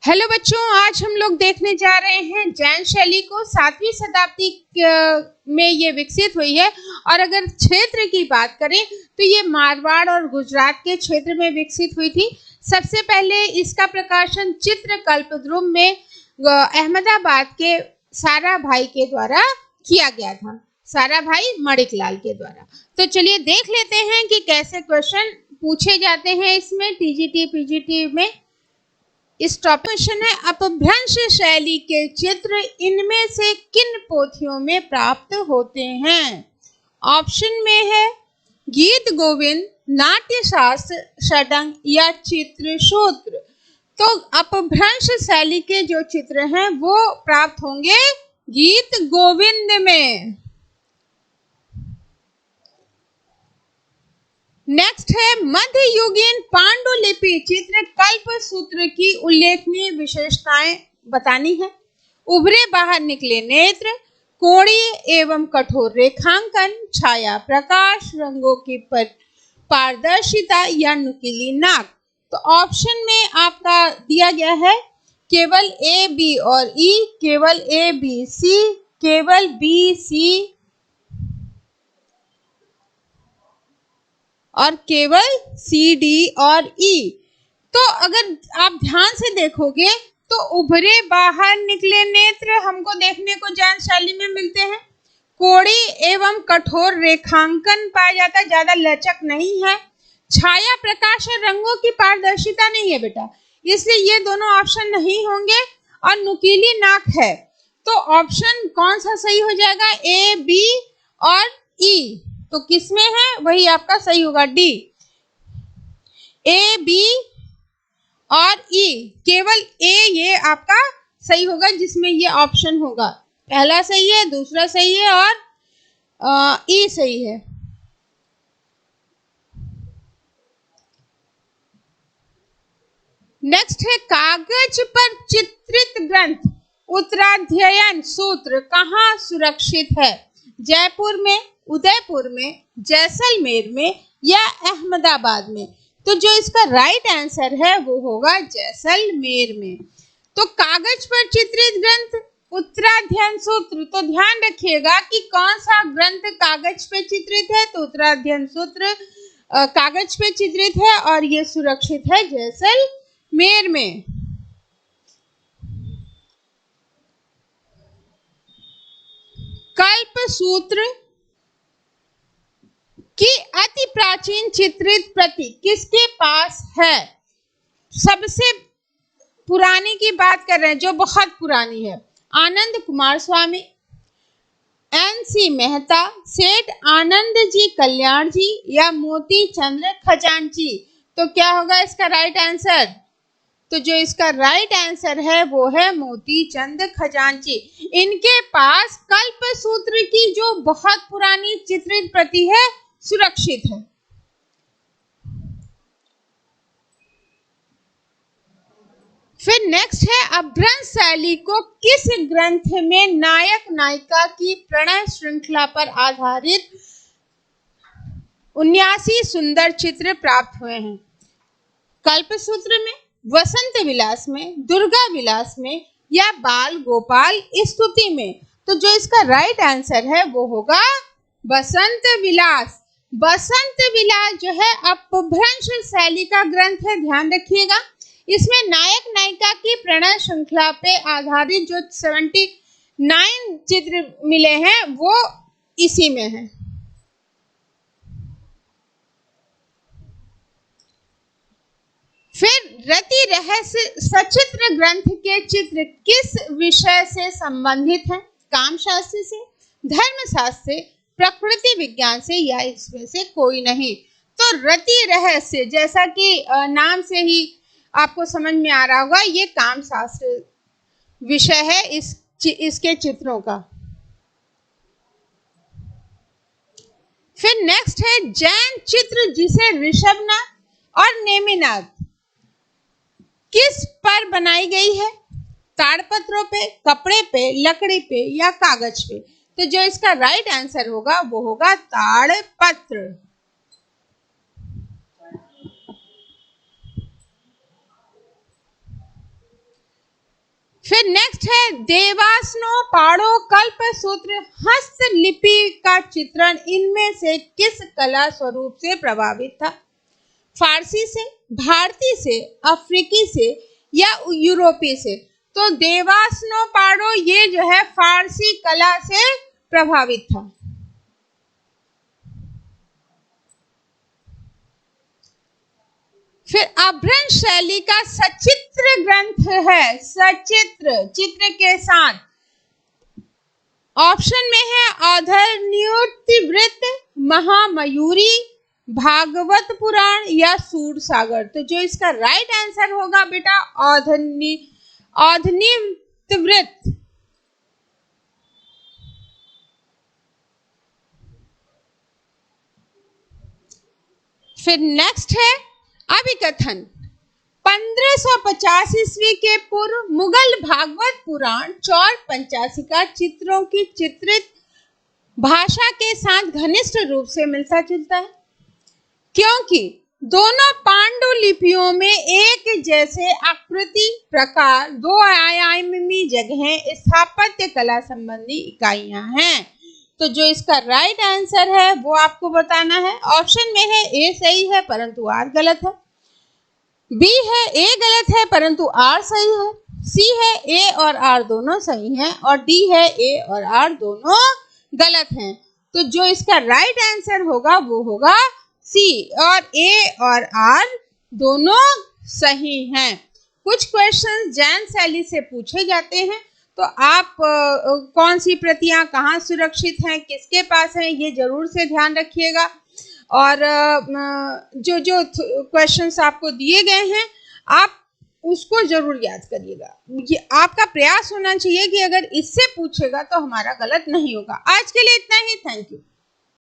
Hello बच्चों, आज हम लोग देखने जा रहे हैं जैन शैली को 7वीं शताब्दी में ये विकसित हुई है। और अगर क्षेत्र की बात करें तो ये मारवाड़ और गुजरात के क्षेत्र में विकसित हुई थी। सबसे पहले इसका प्रकाशन चित्रकल्पद्रुम में अहमदाबाद के सारा भाई के द्वारा किया गया था, सारा भाई मणिकलाल के द्वारा। तो चलिए देख लेते हैं कि कैसे क्वेश्चन पूछे जाते हैं इसमें टीजीटी पीजीटी में। इस टॉपिक क्वेश्चन है, अपभ्रंश शैली के चित्र इनमें से किन पोथियों में प्राप्त होते हैं? ऑप्शन में है गीत गोविंद, नाट्य शास्त्र, षडंग या चित्र सूत्र। तो अपभ्रंश शैली के जो चित्र हैं वो प्राप्त होंगे गीत गोविंद में। नेक्स्ट है, मध्ययुगीन पांडुलिपि चित्र कल्पसूत्र की उल्लेखनीय विशेषताएं बतानी है। उभरे बाहर निकले नेत्र, कोणीय एवं कठोर रेखांकन, छाया प्रकाश, रंगों की पारदर्शिता या नुकीली नाक। तो ऑप्शन में आपका दिया गया है केवल ए, बी और ई, केवल ए, बी, सी, केवल बी, सी और केवल सी, डी और ई। तो अगर आप ध्यान से देखोगे तो उभरे बाहर निकले नेत्र हमको देखने को जैन शैली में मिलते हैं। कोड़ी एवं कठोर रेखांकन पाया जाता है, ज्यादा लचक नहीं है। छाया प्रकाश और रंगों की पारदर्शिता नहीं है बेटा, इसलिए ये दोनों ऑप्शन नहीं होंगे। और नुकीली नाक है, तो ऑप्शन कौन सा सही हो जाएगा? ए, बी और ई। तो किसमें है? वही आपका सही होगा, डी। ए, बी और ई, केवल ए ये आपका सही होगा जिसमें ये ऑप्शन होगा। पहला सही है, दूसरा सही है और ई सही है। नेक्स्ट है, कागज पर चित्रित ग्रंथ उत्तराध्ययन सूत्र कहाँ सुरक्षित है? जयपुर में, उदयपुर में, जैसलमेर में या अहमदाबाद में? तो जो इसका राइट आंसर है वो होगा जैसलमेर में। तो कागज पर चित्रित ग्रंथ उत्तराध्ययन सूत्र, तो ध्यान रखिएगा कि कौन सा ग्रंथ कागज पे चित्रित है। तो उत्तराध्ययन सूत्र कागज पे चित्रित है और ये सुरक्षित है जैसलमेर में। कल्पसूत्र की अति प्राचीन चित्रित प्रति किसके पास है? सबसे पुरानी की बात कर रहे हैं, जो बहुत पुरानी है। आनंद कुमार स्वामी, एन.सी. मेहता, सेठ आनंद जी कल्याण जी या मोती चंद्र खजांची। तो क्या होगा इसका राइट आंसर? तो जो इसका राइट आंसर है वो है मोती चंद खजांची। इनके पास कल्पसूत्र की जो बहुत पुरानी चित्रित प्रति है सुरक्षित है। फिर नेक्स्ट है, अपभ्रंश शैली को किस ग्रंथ में नायक नायिका की प्रणय श्रृंखला पर आधारित 79 सुंदर चित्र प्राप्त हुए हैं? कल्पसूत्र में, वसंत विलास में, दुर्गा विलास में या बाल गोपाल स्तुति में? तो जो इसका राइट आंसर है वो होगा बसंत विलास। बसंत विलास जो है अपभ्रंश शैली का ग्रंथ है, ध्यान रखिएगा। इसमें नायक नायिका की प्रणय श्रृंखला पे आधारित जो 79 चित्र मिले हैं वो इसी में है। फिर रति रहस्य सचित्र ग्रंथ के चित्र किस विषय से संबंधित हैं? कामशास्त्र से, धर्मशास्त्र से, प्रकृति विज्ञान से या इसमें से कोई नहीं? तो रति रहस्य, जैसा कि नाम से ही आपको समझ में आ रहा होगा, ये कामशास्त्र विषय है इसके चित्रों का। फिर नेक्स्ट है, जैन चित्र जिसे ऋषभनाथ और नेमिनाथ किस पर बनाई गई है? ताड़पत्रों पे, कपड़े पे, लकड़ी पे या कागज पे? तो जो इसका राइट आंसर होगा वो होगा ताड़पत्र। फिर नेक्स्ट है देवास्नो पाड़ो कल्पसूत्र हस्तलिपि का चित्रण इनमें से किस कला स्वरूप से प्रभावित था? फारसी से, भारतीय से, अफ्रीकी से या यूरोपीय से? तो देवास्नो पाड़ो ये जो है फारसी कला से प्रभावित था। फिर अभ्रंश शैली का सचित्र ग्रंथ है, सचित्र चित्र के साथ। ऑप्शन में है औधन्युतिवृत्त, महामयूरी, भागवत पुराण या सूरसागर। तो जो इसका राइट आंसर होगा बेटा औधन्युतिवृत्त। फिर नेक्स्ट है अभिकथन। 1550 ईस्वी के पूर्व मुगल भागवत पुराण चौर पंचाशिका चित्रों की चित्रित भाषा के साथ घनिष्ठ रूप से मिलता जुलता है, क्योंकि दोनों पांडुलिपियों में एक जैसे आकृति, प्रकार, दो आयामी जगहें, स्थापत्य कला संबंधी इकाइयां हैं। तो जो इसका राइट आंसर है वो आपको बताना है। ऑप्शन में है ए सही है परंतु आर गलत है, बी है ए गलत है परंतु आर सही है, सी है ए और आर दोनों सही हैं और डी है ए और आर दोनों गलत हैं। तो जो इसका राइट आंसर होगा वो होगा सी और ए और आर दोनों सही हैं। कुछ क्वेश्चन जैन शैली से पूछे जाते हैं, तो आप कौन सी प्रतियां कहाँ सुरक्षित हैं, किसके पास हैं, ये जरूर से ध्यान रखिएगा। और जो जो क्वेश्चंस आपको दिए गए हैं आप उसको जरूर याद करिएगा। ये आपका प्रयास होना चाहिए कि अगर इससे पूछेगा तो हमारा गलत नहीं होगा। आज के लिए इतना ही, थैंक यू।